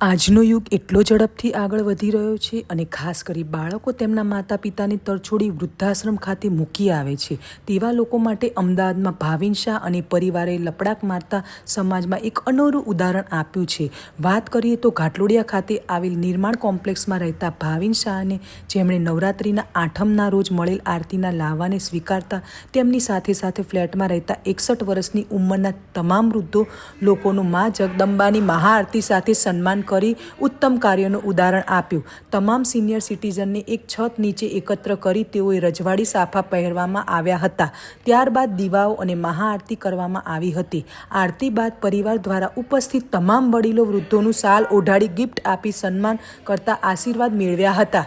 આજનો યુગ એટલો ઝડપથી આગળ વધી રહ્યો છે અને ખાસ કરી બાળકો તેમના માતા પિતાને તરછોડી વૃદ્ધાશ્રમ ખાતે મૂકી આવે છે તેવા લોકો માટે અમદાવાદમાં ભાવિન શાહ અને પરિવારે લપડાક મારતા સમાજમાં એક અનોરું ઉદાહરણ આપ્યું છે। વાત કરીએ તો ઘાટલોડિયા ખાતે આવેલ નિર્માણ કોમ્પ્લેક્સમાં રહેતા ભાવિન શાહને જેમણે નવરાત્રિના આઠમના રોજ મળેલ આરતીના લાહવાને સ્વીકારતા તેમની સાથે સાથે ફ્લેટમાં રહેતા 61 વર્ષની ઉંમરના તમામ વૃદ્ધો લોકોનું મા જગદંબાની મહાઆરતી સાથે સન્માન કરી ઉત્તમ કાર્યનું ઉદાહરણ આપ્યું। તમામ સિનિયર સિટીઝનને એક છત નીચે એકત્ર કરી તેઓએ રજવાડી સાફા પહેરવામાં આવ્યા હતા। ત્યારબાદ દીવાઓ અને મહાઆરતી કરવામાં આવી હતી। આરતી બાદ પરિવાર દ્વારા ઉપસ્થિત તમામ વડીલો વૃદ્ધોનું શાલ ઓઢાડી ગિફ્ટ આપી સન્માન કરતા આશીર્વાદ મેળવ્યા હતા।